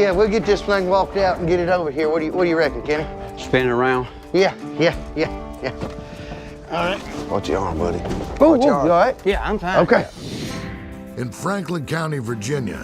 Yeah, we'll get this thing walked out and get it over here. What do you reckon, Kenny? Spin it around. Yeah. All right. Watch your arm, buddy. Oh, Watch you your all arm. right? Yeah, I'm fine. Okay. In Franklin County, Virginia,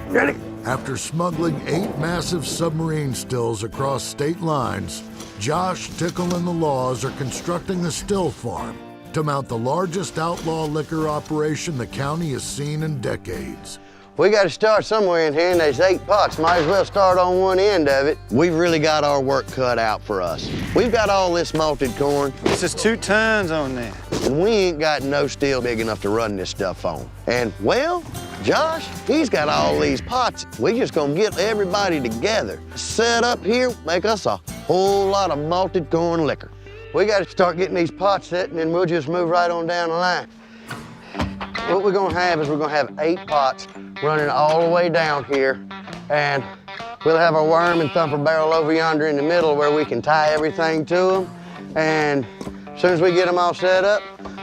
Ready? after smuggling 8 massive submarine stills across state lines, Josh, Tickle, and the Laws are constructing a still farm to mount the largest outlaw liquor operation the county has seen in decades. We got to start somewhere in here, and there's 8 pots. Might as well start on one end of it. We've really got our work cut out for us. We've got all this malted corn, This is 2 tons on there. and we ain't got no steel big enough to run this stuff on. And, well, Josh, he's got all these pots. We just gonna get everybody together, set up here, make us a whole lot of malted corn liquor. We got to start getting these pots set, and then we'll just move right on down the line. What we're gonna have is we're gonna have 8 pots running all the way down here, and we'll have our worm and thumper barrel over yonder in the middle where we can tie everything to them. And as soon as we get them all set up,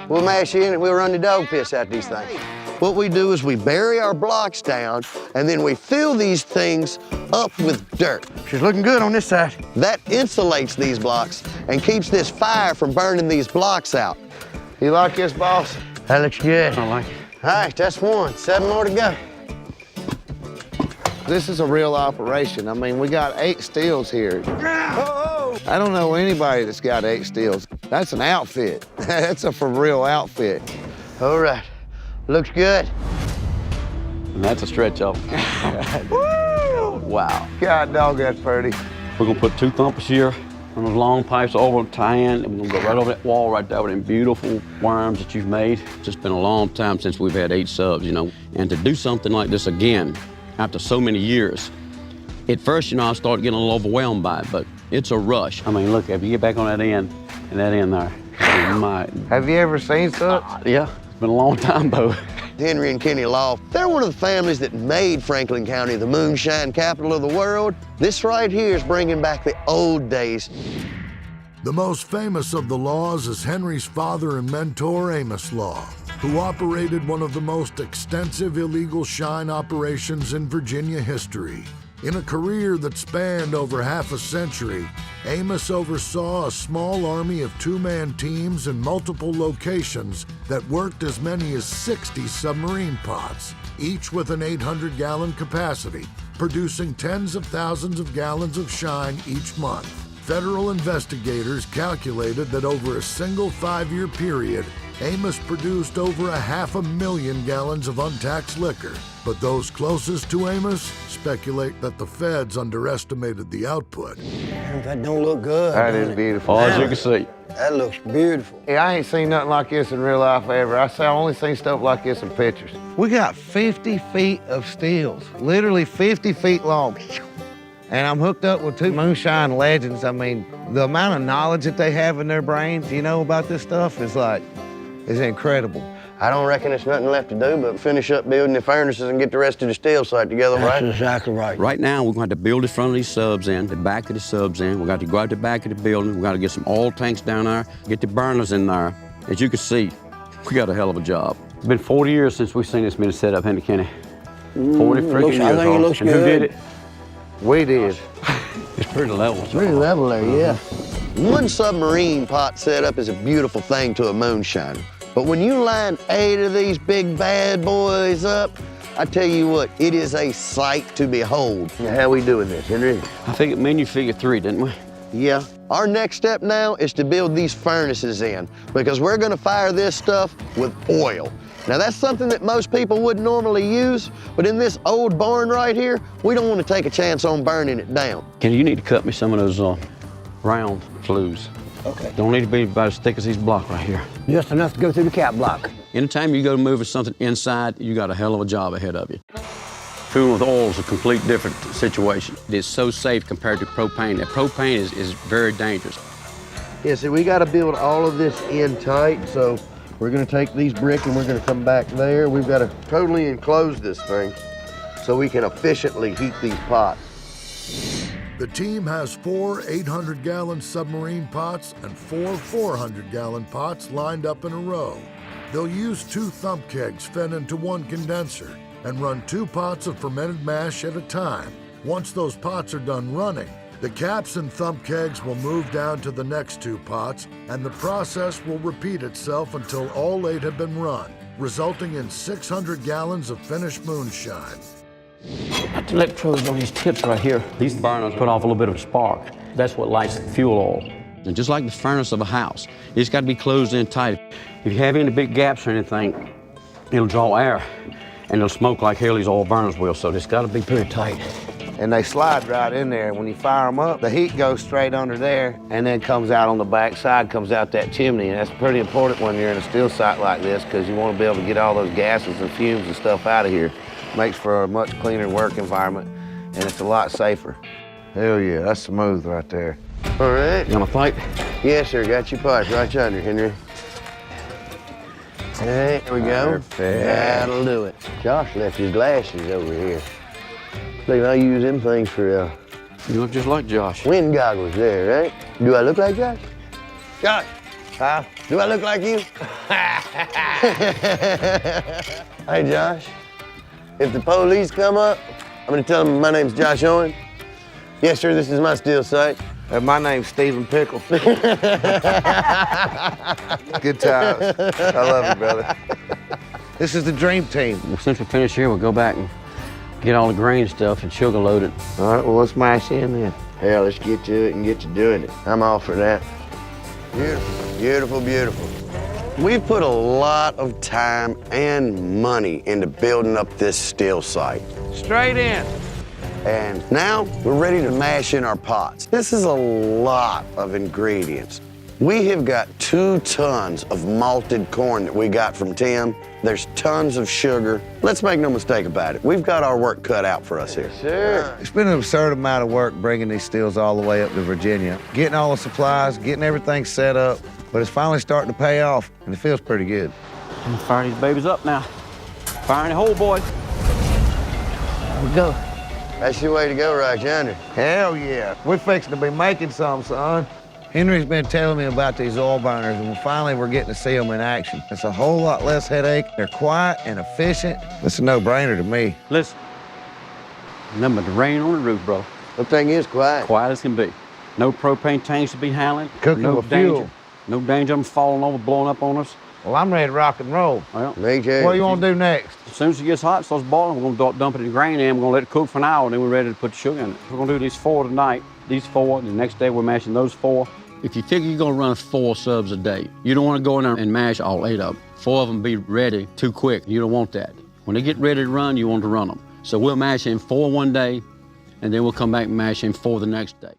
we'll mash in and we'll run the dog piss out these things. What we do is we bury our blocks down, and then we fill these things up with dirt. She's looking good on this side. That insulates these blocks and keeps this fire from burning these blocks out. You like this, boss? That looks good. I like it. All right, that's 1. 7 more to go. This is a real operation. I mean, we got 8 stills here. I don't know anybody that's got 8 stills. That's an outfit. That's a for real outfit. All right, looks good. And that's a stretch of them. Wow. God dog, that's pretty. We're gonna put 2 thumpers here on those long pipes over tie in, and we're gonna go right over that wall right there with them beautiful worms that you've made. It's just been a long time since we've had 8 subs, you know. And to do something like this again, after so many years, at first, you know, I started getting a little overwhelmed by it, but it's a rush. I mean, look, if you get back on that end, and that end there, you might. Have you ever seen such? Yeah, it's been a long time, Bo. Henry and Kenny Law, they're one of the families that made Franklin County the moonshine capital of the world. This right here is bringing back the old days. The most famous of the Laws is Henry's father and mentor, Amos Law, who operated one of the most extensive illegal shine operations in Virginia history. In a career that spanned over half a century, Amos oversaw a small army of 2-man teams in multiple locations that worked as many as 60 submarine pots, each with an 800-gallon capacity, producing tens of thousands of gallons of shine each month. Federal investigators calculated that over a single 5-year period, Amos produced over 500,000 gallons of untaxed liquor. But those closest to Amos speculate that the feds underestimated the output. That don't look good. That does is it? beautiful. As you can see. That looks beautiful. Yeah, I ain't seen nothing like this in real life ever. I only seen stuff like this in pictures. We got 50 feet of stills, literally 50 feet long. And I'm hooked up with 2 moonshine legends. I mean, the amount of knowledge that they have in their brains, you know, about this stuff is incredible. I don't reckon there's nothing left to do but finish up building the furnaces and get the rest of the steel site together, right? That's exactly right. Right now, we're going to have to build the front of these subs in, the back of the subs in. We're going to go out the back of the building. We've got to get some oil tanks down there, get the burners in there. As you can see, we got a hell of a job. It's been 40 years since we've seen this been set up, hasn't it, Kenny? 40 freaking years. I think it looks And who good. did it? We did. It's pretty level. Pretty level there, yeah. One submarine pot setup is a beautiful thing to a moonshiner. But when you line 8 of these big bad boys up, I tell you what, it is a sight to behold. How we doing this, Henry? I think it menu figure 3, didn't we? Yeah. Our next step now is to build these furnaces in, because we're gonna fire this stuff with oil. Now that's something that most people wouldn't normally use, but in this old barn right here, we don't want to take a chance on burning it down. Kenny, you need to cut me some of those round flues. Okay. Don't need to be about as thick as these blocks right here. Just enough to go through the cap block. Anytime you go to move something inside, you got a hell of a job ahead of you. Fooling with oil is a complete different situation. It's so safe compared to propane. That propane is very dangerous. Yeah, see, we got to build all of this in tight, so we're going to take these bricks and we're going to come back there. We've got to totally enclose this thing so we can efficiently heat these pots. The team has 4 800-gallon submarine pots and 4 400-gallon pots lined up in a row. They'll use 2 thump kegs fed into 1 condenser, and run 2 pots of fermented mash at a time. Once those pots are done running, the caps and thump kegs will move down to the next 2 pots, and the process will repeat itself until all 8 have been run, resulting in 600 gallons of finished moonshine. The electrodes on these tips right here, these burners put off a little bit of a spark. That's what lights the fuel oil. And just like the furnace of a house, it's got to be closed in tight. If you have any big gaps or anything, it'll draw air and it'll smoke like hell these oil burners will, so it's got to be pretty tight. And they slide right in there. When you fire them up, the heat goes straight under there and then comes out on the back side, comes out that chimney. And that's pretty important when you're in a steel site like this, because you want to be able to get all those gases and fumes and stuff out of here. Makes for a much cleaner work environment, and it's a lot safer. Hell yeah, that's smooth right there. All right. You want a pipe? Yes, sir. Got your pipe right yonder, Henry. Hey, there we go. Perfect. That'll do it. Josh left his glasses over here. Look, I use them things for You look just like Josh. wind goggles there, right? Do I look like Josh? Josh, Huh? do I look like you? Hey, Josh, if the police come up, I'm gonna tell them my name's Josh Owen. Yes, sir, this is my steel site. My name's Stephen Pickle. Good times. I love you, brother. This is the dream team. Well, since we finish here, we'll go back and get all the grain stuff and sugar load it. All right, well, let's mash in then. Hell, let's get to it and get to doing it. I'm all for that. Beautiful, beautiful, beautiful. We've put a lot of time and money into building up this steel site. Straight in. And now we're ready to mash in our pots. This is a lot of ingredients. We have got 2 tons of malted corn that we got from Tim. There's tons of sugar. Let's make no mistake about it. We've got our work cut out for us here. Sure. It's been an absurd amount of work bringing these steels all the way up to Virginia, getting all the supplies, getting everything set up, but it's finally starting to pay off, and it feels pretty good. Fire these babies up now. Fire in the hole, boys. Here we go. That's your way to go right yonder. Hell yeah. We're fixing to be making some, son. Henry's been telling me about these oil burners, and finally we're getting to see them in action. It's a whole lot less headache. They're quiet and efficient. It's a no-brainer to me. Listen, nothing but the rain on the roof, bro. The thing is quiet. Quiet as can be. No propane tanks to be handling. Cooking no with danger. fuel. No danger of them falling over, blowing up on us. Well, I'm ready to rock and roll. Well, Me too. What do you want to do next? as soon as it gets hot, it starts boiling, we're gonna dump it in grain in, we're gonna let it cook for an hour, and then we're ready to put the sugar in it. We're gonna do these 4 tonight, these 4, and the next day we're mashing those 4. If you figure you're gonna run 4 subs a day, you don't wanna go in there and mash all 8 of them. 4 of them be ready too quick. You don't want that. When they get ready to run, you want to run them. So we'll mash in 4 one day, and then we'll come back and mash in 4 the next day.